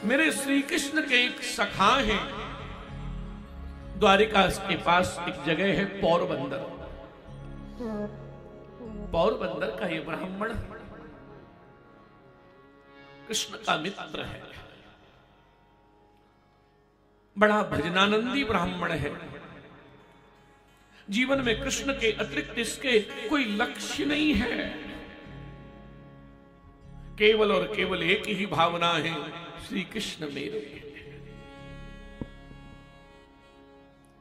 मेरे श्री कृष्ण के एक सखा हैं, द्वारिका के पास एक जगह है पोरबंदर। पोरबंदर का ये ब्राह्मण कृष्ण का मित्र है, बड़ा भजनानंदी ब्राह्मण है। जीवन में कृष्ण के अतिरिक्त इसके कोई लक्ष्य नहीं है, केवल और केवल एक ही भावना है, श्री कृष्ण मेरे।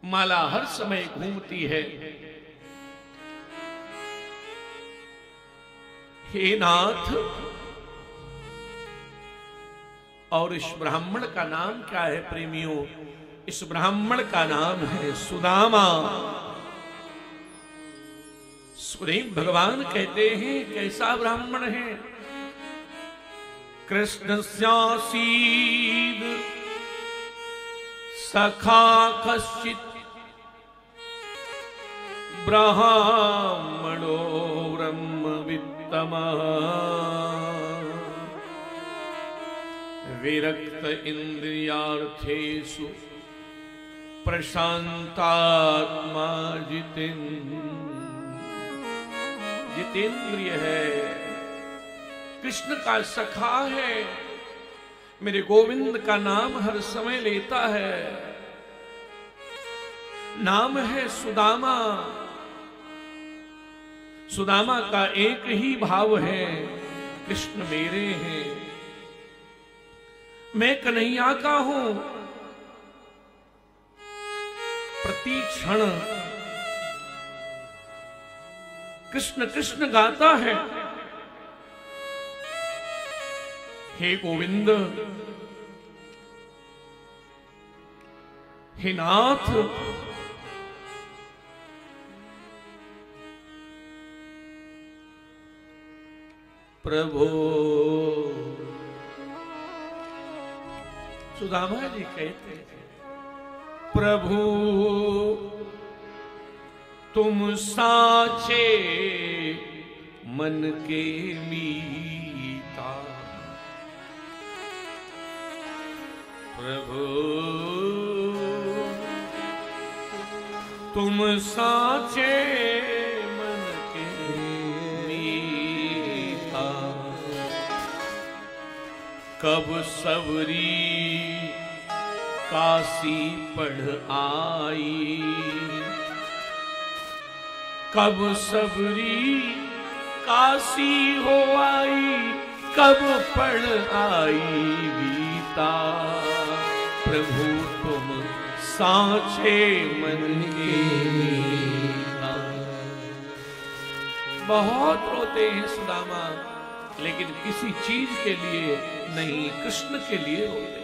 माला हर समय घूमती है, हे नाथ। और इस ब्राह्मण का नाम क्या है प्रेमियों? इस ब्राह्मण का नाम है सुदामा। सुदेव भगवान कहते हैं कैसा ब्राह्मण है? कृष्ण स्यासीद सखा कश्चित ब्राह्मणो ब्रह्मवित्तमः विरक्त इंद्रियार्थेषु प्रशांतात्मा जितेंद्रिय है, कृष्ण का सखा है, मेरे गोविंद का नाम हर समय लेता है। नाम है सुदामा। सुदामा का एक ही भाव है, कृष्ण मेरे हैं, मैं कन्हैया का हूं। प्रति क्षण कृष्ण कृष्ण गाता है। हे गोविंद, हे नाथ, प्रभु। सुदामा जी कहते हैं, प्रभु तुम साचे मन के मीता, प्रभु तुम साचे मन के मीता, कब सबरी काशी पढ़ आई, कब सबरी काशी हो आई, कब पढ़ आई गीता, प्रभु तुम साचे मन के मीता। बहुत रोते हैं सुदामा, लेकिन किसी चीज के लिए नहीं, कृष्ण के लिए रोते हैं।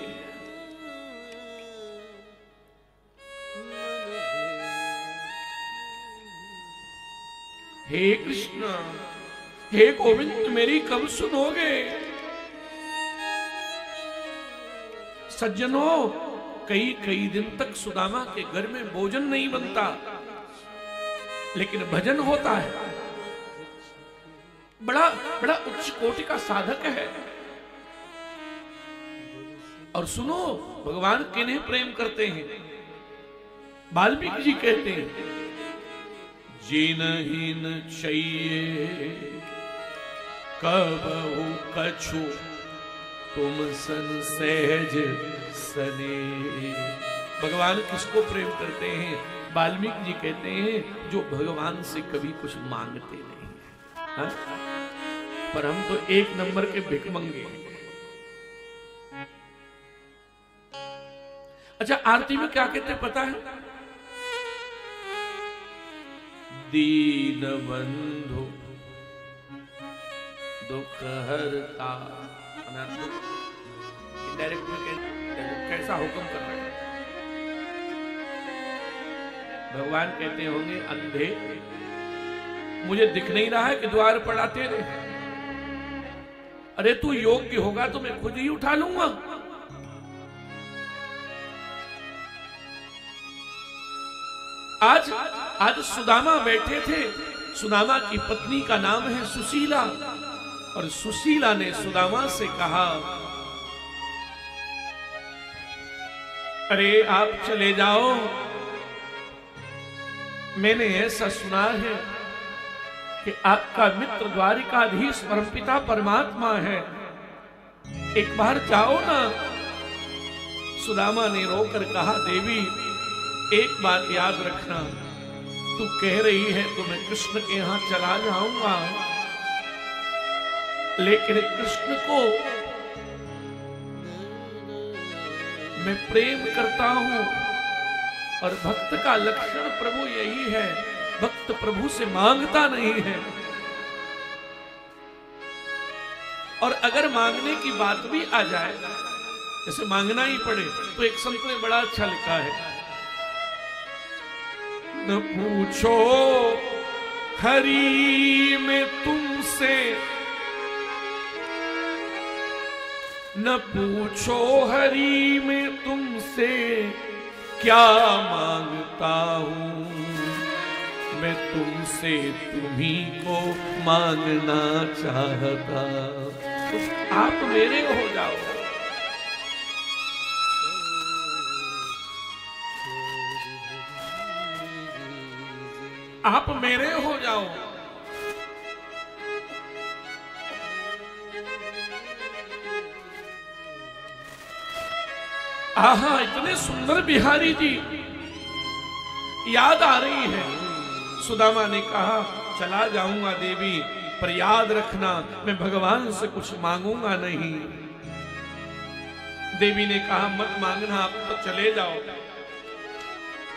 हे कृष्ण, हे गोविंद, मेरी कब सुनोगे? सज्जनों, कई कई दिन तक सुदामा के घर में भोजन नहीं बनता, लेकिन भजन होता है। बड़ा बड़ा उच्च कोटि का साधक है। और सुनो, भगवान किन्हें प्रेम करते हैं? वाल्मीकि जी कहते हैं, जिनहिन चाहिए कबहु कछु तुम सन सहज सने। भगवान किसको प्रेम करते हैं? वाल्मीकि जी कहते हैं, जो भगवान से कभी कुछ मांगते नहीं है। हाँ? पर हम तो एक नंबर के भिखमंगे हैं। अच्छा, आरती में क्या कहते हैं पता है? दीन बंधु दुख हरता। डायरेक्ट में कैसा हुक्म कर रहे हैं? भगवान कहते होंगे, अंधे, मुझे दिख नहीं रहा है कि द्वार पर आते रहे? अरे तू योग्य होगा तो मैं खुद ही उठा लूंगा। आज सुदामा बैठे थे। सुदामा की पत्नी का नाम है सुशीला, और सुशीला ने सुदामा से कहा अरे आप चले जाओ, मैंने ऐसा सुना है कि आपका मित्र द्वारिकाधीश परमपिता परमात्मा है, एक बार जाओ ना। सुदामा ने रोकर कहा, देवी एक बात याद रखना, तू कह रही है तो मैं कृष्ण के यहां चला जाऊंगा, लेकिन कृष्ण को मैं प्रेम करता हूं, और भक्त का लक्षण प्रभु यही है, भक्त प्रभु से मांगता नहीं है, और अगर मांगने की बात भी आ जाए, जैसे मांगना ही पड़े, तो एक संत ने बड़ा अच्छा लिखा है, न पूछो हरि में तुमसे, न पूछो हरि में तुमसे क्या मांगता हूं, मैं तुमसे तुम्ही को मांगना चाहता, तो आप मेरे हो जाओ। आप मेरे हो जाओ। आहा, इतने सुंदर बिहारी जी याद आ रही है। सुदामा ने कहा, चला जाऊंगा देवी, पर याद रखना मैं भगवान से कुछ मांगूंगा नहीं। देवी ने कहा, मत मांगना, आप तो चले जाओ।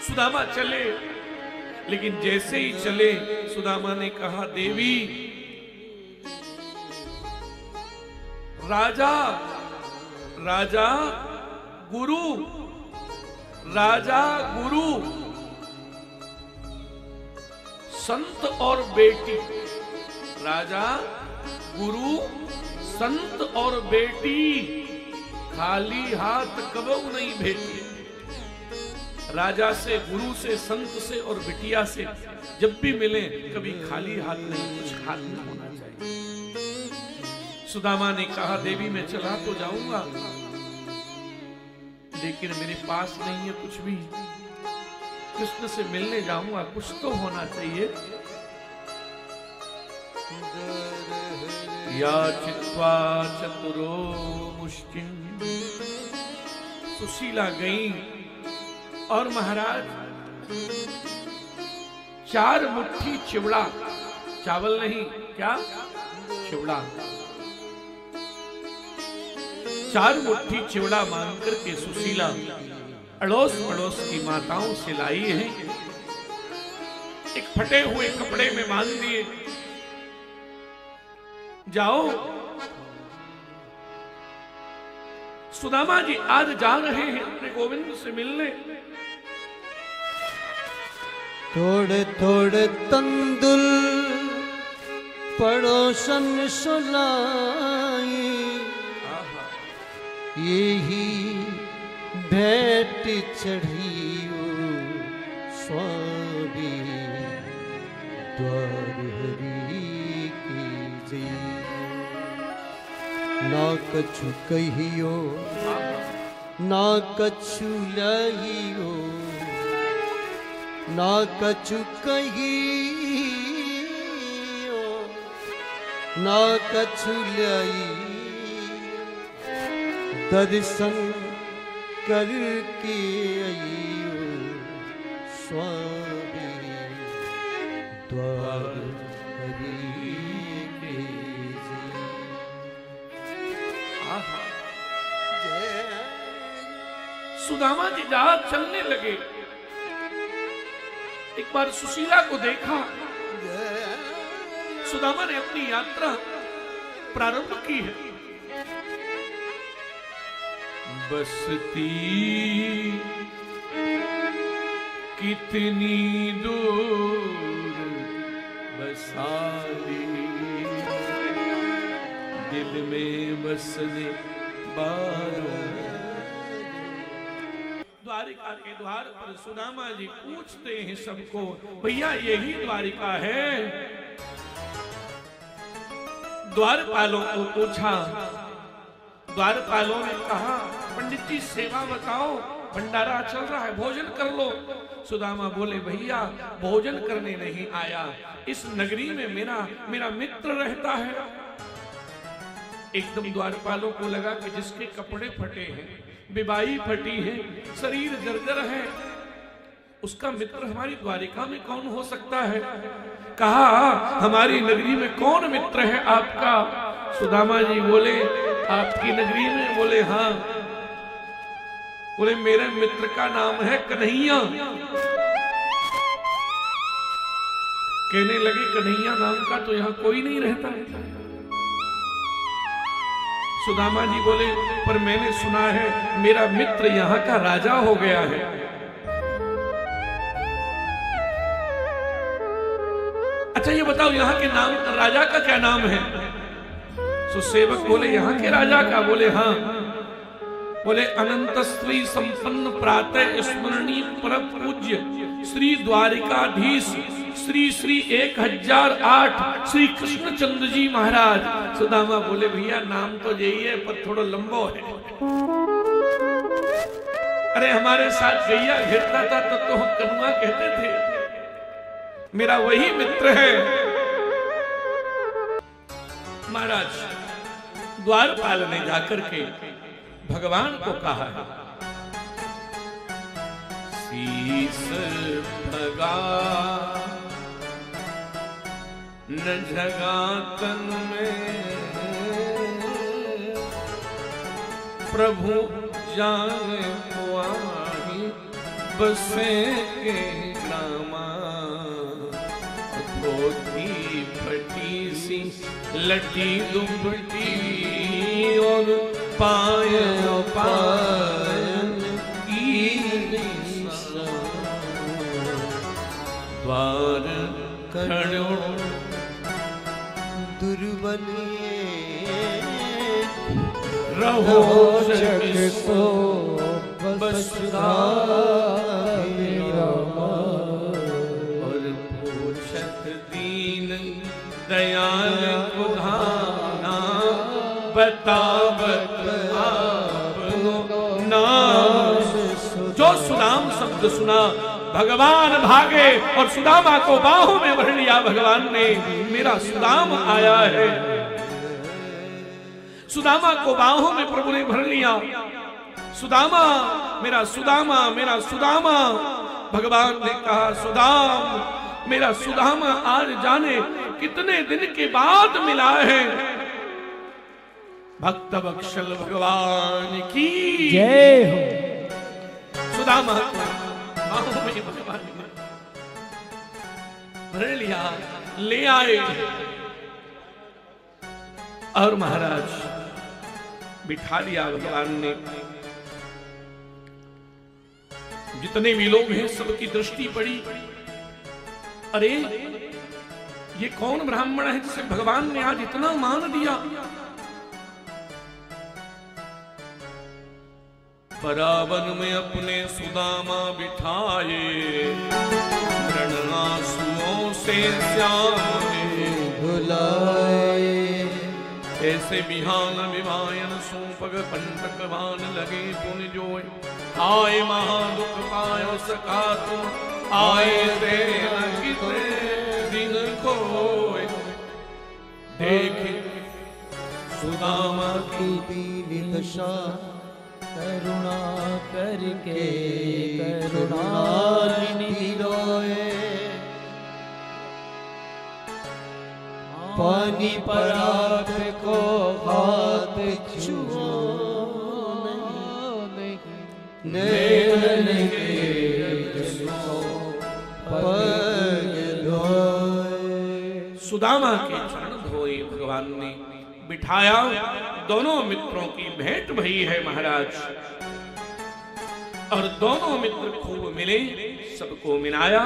सुदामा चले, लेकिन जैसे ही चले, सुदामा ने कहा, देवी राजा राजा गुरु, राजा गुरु, संत और बेटी, राजा गुरु संत और बेटी, खाली हाथ कबू नहीं भेटी। राजा से, गुरु से, संत से और बिटिया से जब भी मिले, कभी खाली हाथ नहीं, कुछ हाथ में होना चाहिए। सुदामा ने कहा, देवी मैं चला तो जाऊंगा, लेकिन मेरे पास नहीं है कुछ भी, कृष्ण से मिलने जाऊंगा, कुछ तो होना चाहिए। या चित्वा चतुरो मुष्टिम, सुशीला गई और महाराज 4 मुट्ठी चिवड़ा, चावल नहीं, क्या चिवड़ा, 4 मुट्ठी चिवड़ा मांग करके सुशीला अड़ोस पड़ोस की माताओं से लाई है। एक फटे हुए कपड़े में बांध दिए, जाओ। सुदामा जी आज जा रहे हैं अपने गोविंद से मिलने। थोड़े थोड़े तंदुल पड़ोसन सुलाई, यही भेंट चढ़ियो स्वामी द्वार हरि की जय। ना कछु कहियो ना कछु लाइयो, ना कछु कहियो ना कछु लाइयो, दर्शन करके आइयो स्वामी द्वार हरि के जय। सुदामा जी जहाज चलने लगे, एक बार सुशीला को देखा। सुदामा ने अपनी यात्रा प्रारंभ की है। बसती कितनी दूर बसाली, दिल में बसने बारों। द्वारिका के द्वार पर सुदामा जी पूछते हैं सबको, भैया यही द्वारिका है? द्वारपालों को पूछा, द्वारपालों ने कहा, पंडित जी सेवा बताओ, भंडारा चल रहा है, भोजन कर लो। सुदामा बोले भैया भोजन करने नहीं आया, इस नगरी में मेरा मित्र रहता है। एकदम द्वारपालों को लगा कि जिसके कपड़े फटे हैं, बिबाई फटी है, शरीर जर्जर है, उसका मित्र हमारी द्वारिका में कौन हो सकता है। कहा हमारी नगरी में कौन मित्र है आपका। सुदामा जी बोले आपकी नगरी में। बोले हाँ। बोले मेरे मित्र का नाम है कन्हैया। कहने लगे कन्हैया नाम का तो यहां कोई नहीं रहता है। सुदामा जी बोले पर मैंने सुना है मेरा मित्र यहां का राजा हो गया है। अच्छा ये बताओ यहाँ के नाम राजा का क्या नाम है। तो सेवक बोले यहाँ के राजा का। बोले हाँ। बोले अनंत श्री संपन्न प्रातः स्मरणीय परम पूज्य श्री द्वारिकाधीश श्री श्री 1008 श्री कृष्णचंद्र जी महाराज। सुदामा बोले भैया नाम तो यही है पर थोड़ा लंबो है। अरे हमारे साथ गैया घेरता था तो हम कनुआ कहते थे, मेरा वही मित्र है। महाराज द्वारपाल ने जाकर के भगवान को कहा है शीस भगा न जगा तन में प्रभु जाने पुआही बसे के नामा। धोती फटी सी लटी दुपटी और पायल की द्वार खड़ो दुर्बलिए रहो जग सो बस और पूछत दीन दयाल कुधाना बतावत आपनो नाम। जो सुदाम शब्द सुना भगवान भागे और सुदामा को बाहों में भर लिया। भगवान ने मेरा सुदाम आया है। सुदामा को बाहों में प्रभु ने भर लिया। सुदामा मेरा सुदामा मेरा सुदामा। भगवान ने कहा सुदाम मेरा सुदामा आज जाने कितने दिन के बाद मिला है। भक्त बत्सल भगवान की जय हो। सुदामा बाहों में भगवान ने भर लिया, ले आए और महाराज बिठा लिया। भगवान ने जितने भी लोग हैं सबकी दृष्टि पड़ी। अरे ये कौन ब्राह्मण है जिसे भगवान ने आज इतना मान दिया। बराबर में अपने सुदामा बिठाए रणआंसुओं से श्याम बुलाए। ऐसे बिहान विवायन सूपग कंटक बान लगे पुन जोय। आए महादुख पायो सका तुम आए थे कितने दिन खोए। देख सुदामा की दीन दशा करुणा करके करुणानिधि रोए। पानी परात को हाथ छुओ नैन के पग धोए। सुदामा के चरण धोए भगवान ने, बिठाया। दोनों मित्रों की भेंट भई है महाराज। और दोनों मित्र खूब मिले, सबको मिलाया।